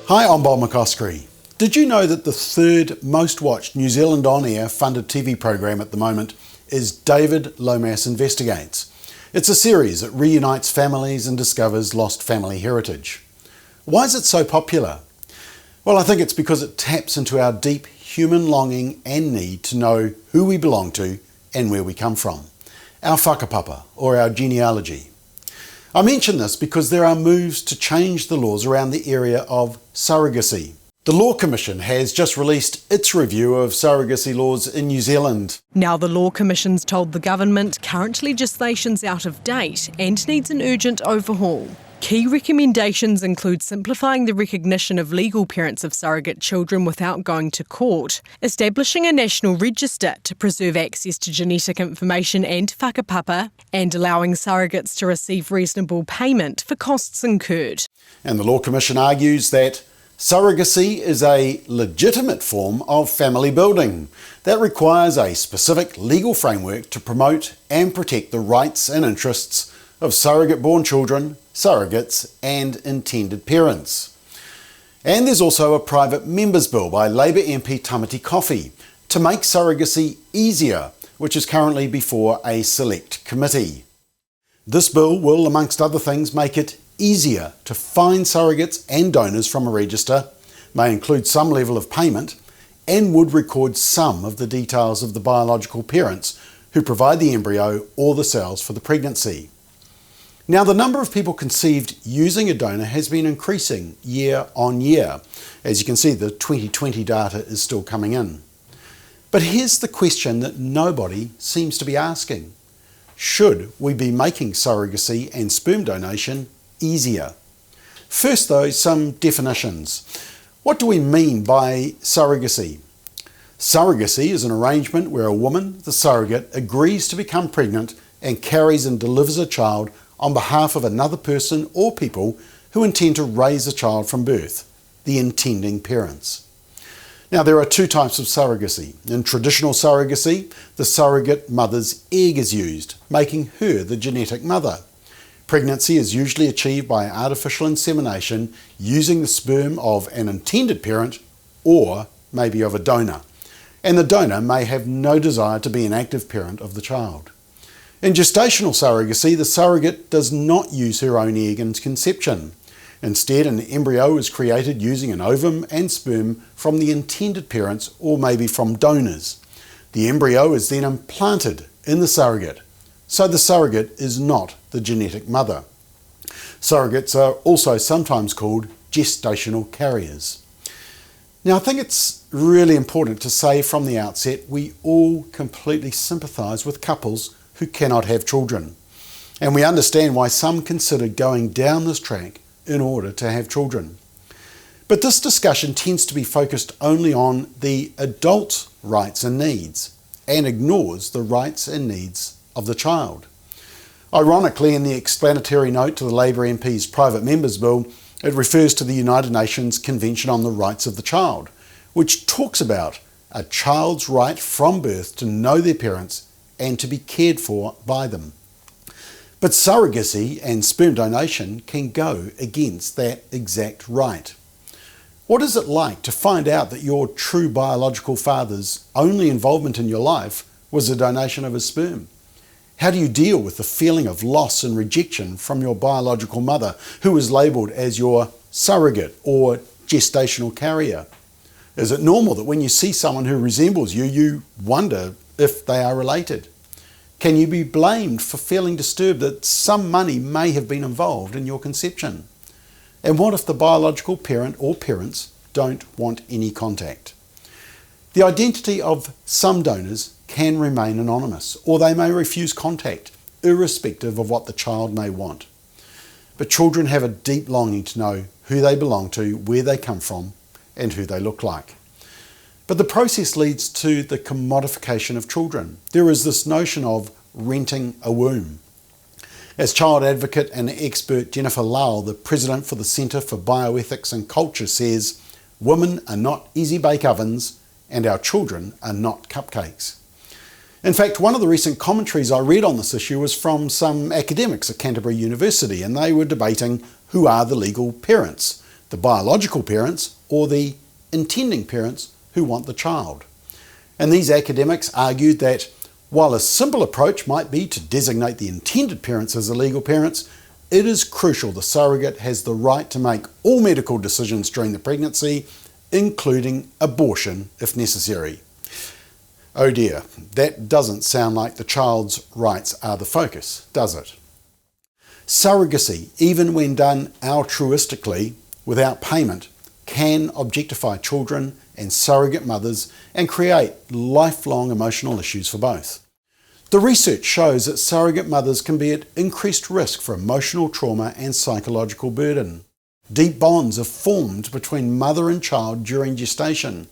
Hi, I'm Bob McCoskrie. Did you know that the third most watched New Zealand on-air funded TV program at the moment is David Lomas Investigates? It's a series that reunites families and discovers lost family heritage. Why is it so popular? Well, I think it's because it taps into our deep human longing and need to know who we belong to and where we come from. Our whakapapa, or our genealogy. I mention this because there are moves to change the laws around the area of surrogacy. The Law Commission has just released its review of surrogacy laws in New Zealand. Now the Law Commission's told the government current legislation's out of date and needs an urgent overhaul. Key recommendations include simplifying the recognition of legal parents of surrogate children without going to court, establishing a national register to preserve access to genetic information and whakapapa, and allowing surrogates to receive reasonable payment for costs incurred. And the Law Commission argues that surrogacy is a legitimate form of family building that requires a specific legal framework to promote and protect the rights and interests of surrogate-born children, surrogates and intended parents. And there's also a private members bill by Labour MP Tamati Coffey to make surrogacy easier, which is currently before a select committee. This bill will, amongst other things, make it easier to find surrogates and donors from a register, may include some level of payment, and would record some of the details of the biological parents who provide the embryo or the cells for the pregnancy. Now, the number of people conceived using a donor has been increasing year on year. As you can see, the 2020 data is still coming in. But here's the question that nobody seems to be asking. Should we be making surrogacy and sperm donation easier? First though, some definitions. What do we mean by surrogacy? Surrogacy is an arrangement where a woman, the surrogate, agrees to become pregnant and carries and delivers a child on behalf of another person or people who intend to raise a child from birth, the intending parents. Now, there are two types of surrogacy. In traditional surrogacy, the surrogate mother's egg is used, making her the genetic mother. Pregnancy is usually achieved by artificial insemination using the sperm of an intended parent or maybe of a donor. And the donor may have no desire to be an active parent of the child. In gestational surrogacy, the surrogate does not use her own egg in conception. Instead, an embryo is created using an ovum and sperm from the intended parents or maybe from donors. The embryo is then implanted in the surrogate, so the surrogate is not the genetic mother. Surrogates are also sometimes called gestational carriers. Now, I think it's really important to say from the outset we all completely sympathise with couples who cannot have children. And we understand why some consider going down this track in order to have children. But this discussion tends to be focused only on the adult's rights and needs and ignores the rights and needs of the child. Ironically, in the explanatory note to the Labour MP's private members bill, it refers to the United Nations Convention on the Rights of the Child, which talks about a child's right from birth to know their parents and to be cared for by them. But surrogacy and sperm donation can go against that exact right. What is it like to find out that your true biological father's only involvement in your life was a donation of his sperm? How do you deal with the feeling of loss and rejection from your biological mother, who is labelled as your surrogate or gestational carrier? Is it normal that when you see someone who resembles you, you wonder if they are related? Can you be blamed for feeling disturbed that some money may have been involved in your conception? And what if the biological parent or parents don't want any contact? The identity of some donors can remain anonymous, or they may refuse contact, irrespective of what the child may want. But children have a deep longing to know who they belong to, where they come from, and who they look like. But the process leads to the commodification of children. There is this notion of renting a womb. As child advocate and expert Jennifer Lowell, the president for the Centre for Bioethics and Culture, says, "Women are not easy bake ovens and our children are not cupcakes." In fact, one of the recent commentaries I read on this issue was from some academics at Canterbury University, and they were debating who are the legal parents, the biological parents or the intending parents who want the child. And these academics argued that while a simple approach might be to designate the intended parents as the legal parents, it is crucial the surrogate has the right to make all medical decisions during the pregnancy, including abortion if necessary. Oh dear, that doesn't sound like the child's rights are the focus, does it? Surrogacy, even when done altruistically, without payment, can objectify children and surrogate mothers and create lifelong emotional issues for both. The research shows that surrogate mothers can be at increased risk for emotional trauma and psychological burden. Deep bonds are formed between mother and child during gestation,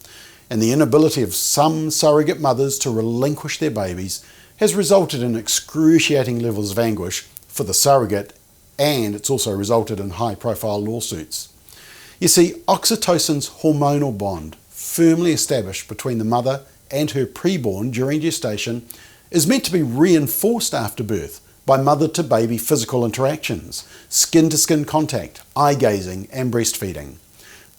and the inability of some surrogate mothers to relinquish their babies has resulted in excruciating levels of anguish for the surrogate, and it's also resulted in high-profile lawsuits. You see, oxytocin's hormonal bond, firmly established between the mother and her preborn during gestation, is meant to be reinforced after birth by mother-to-baby physical interactions, skin-to-skin contact, eye-gazing and breastfeeding.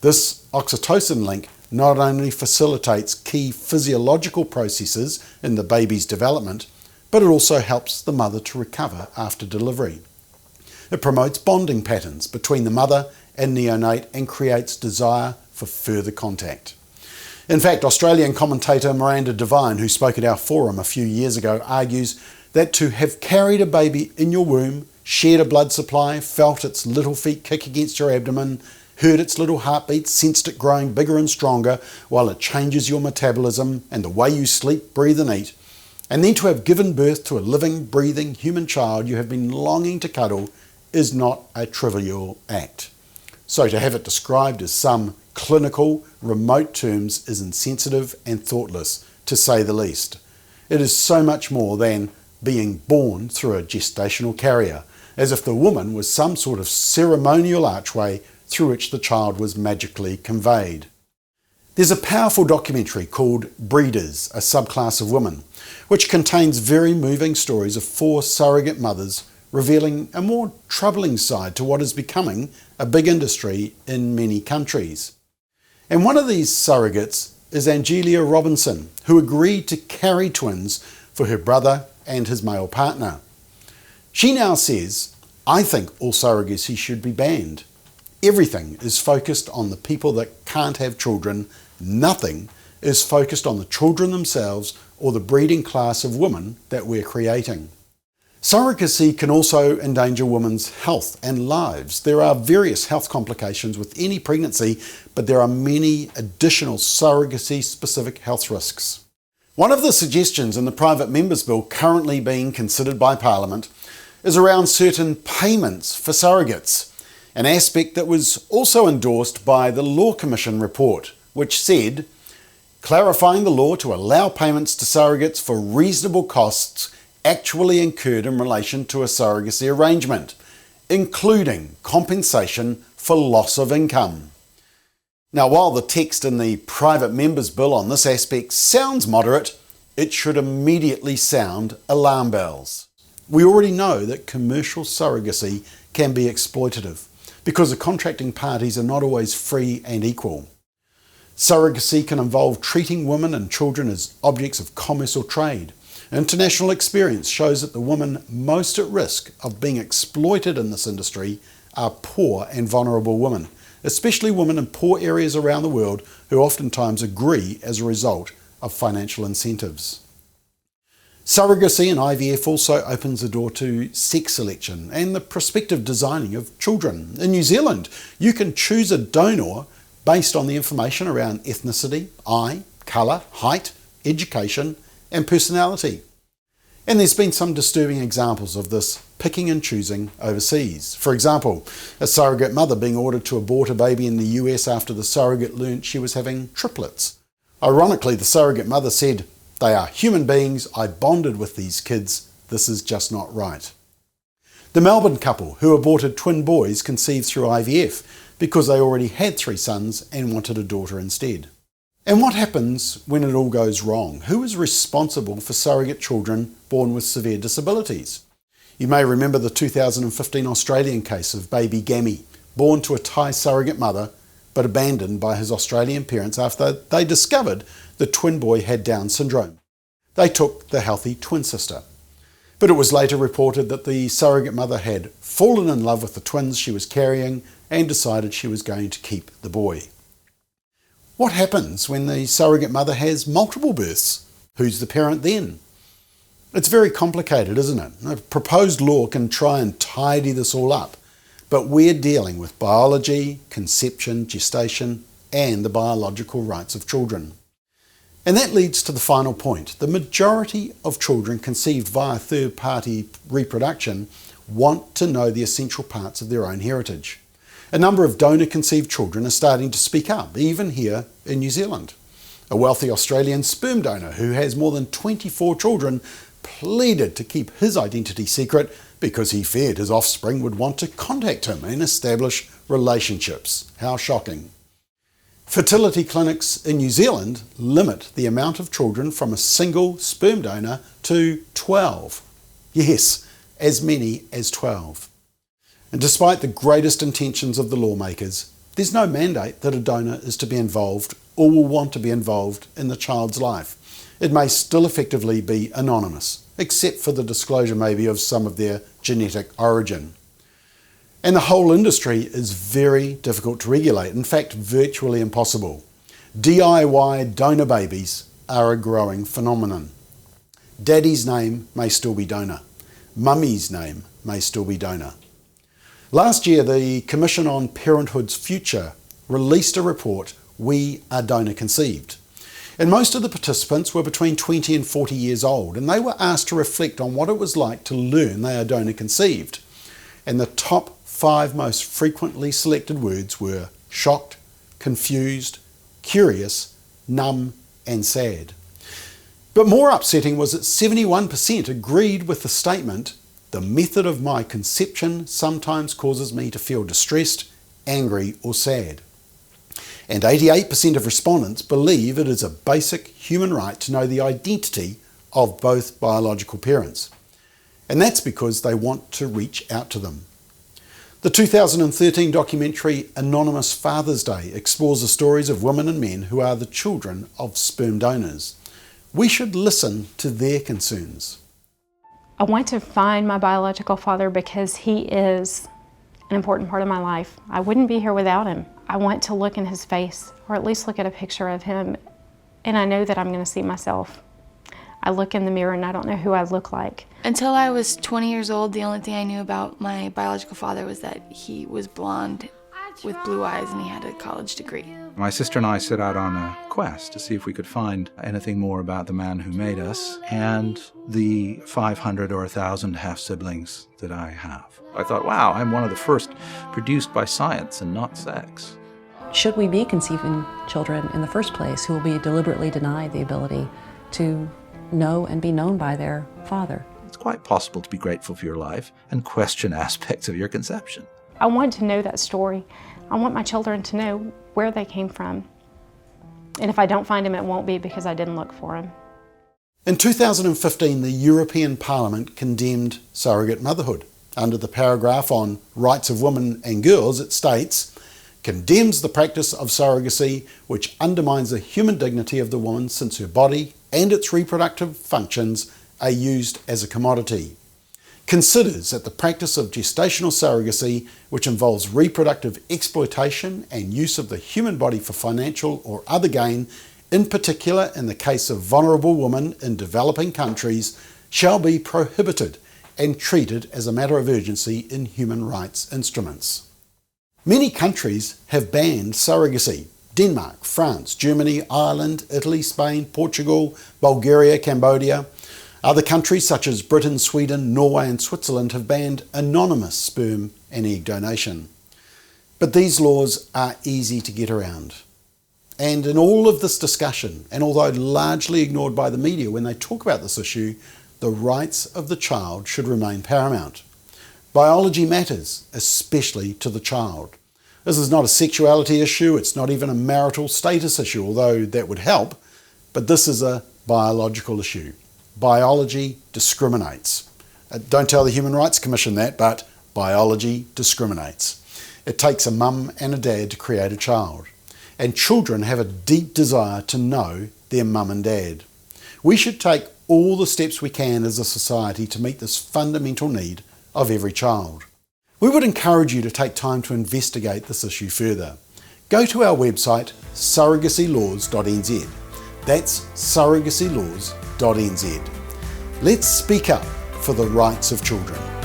This oxytocin link not only facilitates key physiological processes in the baby's development, but it also helps the mother to recover after delivery. It promotes bonding patterns between the mother and neonate and creates desire for further contact. In fact, Australian commentator Miranda Devine, who spoke at our forum a few years ago, argues that to have carried a baby in your womb, shared a blood supply, felt its little feet kick against your abdomen, heard its little heartbeat, sensed it growing bigger and stronger while it changes your metabolism and the way you sleep, breathe and eat, and then to have given birth to a living, breathing human child you have been longing to cuddle is not a trivial act. So to have it described as some clinical, remote terms is insensitive and thoughtless, to say the least. It is so much more than being born through a gestational carrier, as if the woman was some sort of ceremonial archway through which the child was magically conveyed. There's a powerful documentary called Breeders, a subclass of women, which contains very moving stories of 4 surrogate mothers revealing a more troubling side to what is becoming a big industry in many countries. And one of these surrogates is Angelia Robinson, who agreed to carry twins for her brother and his male partner. She now says, "I think all surrogacy should be banned. Everything is focused on the people that can't have children. Nothing is focused on the children themselves or the breeding class of women that we're creating." Surrogacy can also endanger women's health and lives. There are various health complications with any pregnancy, but there are many additional surrogacy-specific health risks. One of the suggestions in the private members' bill currently being considered by Parliament is around certain payments for surrogates, an aspect that was also endorsed by the Law Commission report, which said, clarifying the law to allow payments to surrogates for reasonable costs actually incurred in relation to a surrogacy arrangement, including compensation for loss of income. Now, while the text in the private members' bill on this aspect sounds moderate, it should immediately sound alarm bells. We already know that commercial surrogacy can be exploitative because the contracting parties are not always free and equal. Surrogacy can involve treating women and children as objects of commerce or trade. International experience shows that the women most at risk of being exploited in this industry are poor and vulnerable women, especially women in poor areas around the world who oftentimes agree as a result of financial incentives. Surrogacy and IVF also opens the door to sex selection and the prospective designing of children. In New Zealand, you can choose a donor based on the information around ethnicity, eye, colour, height, education and personality. And there's been some disturbing examples of this picking and choosing overseas. For example, a surrogate mother being ordered to abort a baby in the US after the surrogate learnt she was having triplets. Ironically, the surrogate mother said, "They are human beings, I bonded with these kids, this is just not right." The Melbourne couple who aborted twin boys conceived through IVF because they already had 3 sons and wanted a daughter instead. And what happens when it all goes wrong? Who is responsible for surrogate children born with severe disabilities? You may remember the 2015 Australian case of baby Gammy, born to a Thai surrogate mother, but abandoned by his Australian parents after they discovered the twin boy had Down syndrome. They took the healthy twin sister. But it was later reported that the surrogate mother had fallen in love with the twins she was carrying and decided she was going to keep the boy. What happens when the surrogate mother has multiple births? Who's the parent then? It's very complicated, isn't it? A proposed law can try and tidy this all up, but we're dealing with biology, conception, gestation, and the biological rights of children. And that leads to the final point. The majority of children conceived via third-party reproduction want to know the essential parts of their own heritage. A number of donor-conceived children are starting to speak up, even here in New Zealand. A wealthy Australian sperm donor who has more than 24 children pleaded to keep his identity secret because he feared his offspring would want to contact him and establish relationships. How shocking. Fertility clinics in New Zealand limit the amount of children from a single sperm donor to 12. Yes, as many as 12. And despite the greatest intentions of the lawmakers, there's no mandate that a donor is to be involved or will want to be involved in the child's life. It may still effectively be anonymous, except for the disclosure maybe of some of their genetic origin. And the whole industry is very difficult to regulate, in fact virtually impossible. DIY donor babies are a growing phenomenon. Daddy's name may still be donor. Mummy's name may still be donor. Last year, the Commission on Parenthood's Future released a report, We Are Donor Conceived. And most of the participants were between 20 and 40 years old, and they were asked to reflect on what it was like to learn they are donor conceived. And the top 5 most frequently selected words were shocked, confused, curious, numb, and sad. But more upsetting was that 71% agreed with the statement, "The method of my conception sometimes causes me to feel distressed, angry, or sad." And 88% of respondents believe it is a basic human right to know the identity of both biological parents. And that's because they want to reach out to them. The 2013 documentary Anonymous Father's Day explores the stories of women and men who are the children of sperm donors. We should listen to their concerns. I want to find my biological father because he is an important part of my life. I wouldn't be here without him. I want to look in his face, or at least look at a picture of him, and I know that I'm going to see myself. I look in the mirror and I don't know who I look like. Until I was 20 years old, the only thing I knew about my biological father was that he was blonde with blue eyes and he had a college degree. My sister and I set out on a quest to see if we could find anything more about the man who made us and the 500 or 1,000 half-siblings that I have. I thought, wow, I'm one of the first produced by science and not sex. Should we be conceiving children in the first place who will be deliberately denied the ability to know and be known by their father? It's quite possible to be grateful for your life and question aspects of your conception. I want to know that story. I want my children to know where they came from. And if I don't find him, it won't be because I didn't look for him. In 2015, the European Parliament condemned surrogate motherhood. Under the paragraph on rights of women and girls, it states, condemns the practice of surrogacy which undermines the human dignity of the woman since her body and its reproductive functions are used as a commodity. Considers that the practice of gestational surrogacy, which involves reproductive exploitation and use of the human body for financial or other gain, in particular in the case of vulnerable women in developing countries, shall be prohibited and treated as a matter of urgency in human rights instruments. Many countries have banned surrogacy. Denmark, France, Germany, Ireland, Italy, Spain, Portugal, Bulgaria, Cambodia. Other countries such as Britain, Sweden, Norway and Switzerland have banned anonymous sperm and egg donation. But these laws are easy to get around. And in all of this discussion, and although largely ignored by the media when they talk about this issue, the rights of the child should remain paramount. Biology matters, especially to the child. This is not a sexuality issue, it's not even a marital status issue, although that would help, but this is a biological issue. Biology discriminates. Don't tell the Human Rights Commission that, but biology discriminates. It takes a mum and a dad to create a child, and children have a deep desire to know their mum and dad. We should take all the steps we can as a society to meet this fundamental need of every child. We would encourage you to take time to investigate this issue further. Go to our website surrogacylaws.nz. That's surrogacylaws.nz. Let's speak up for the rights of children.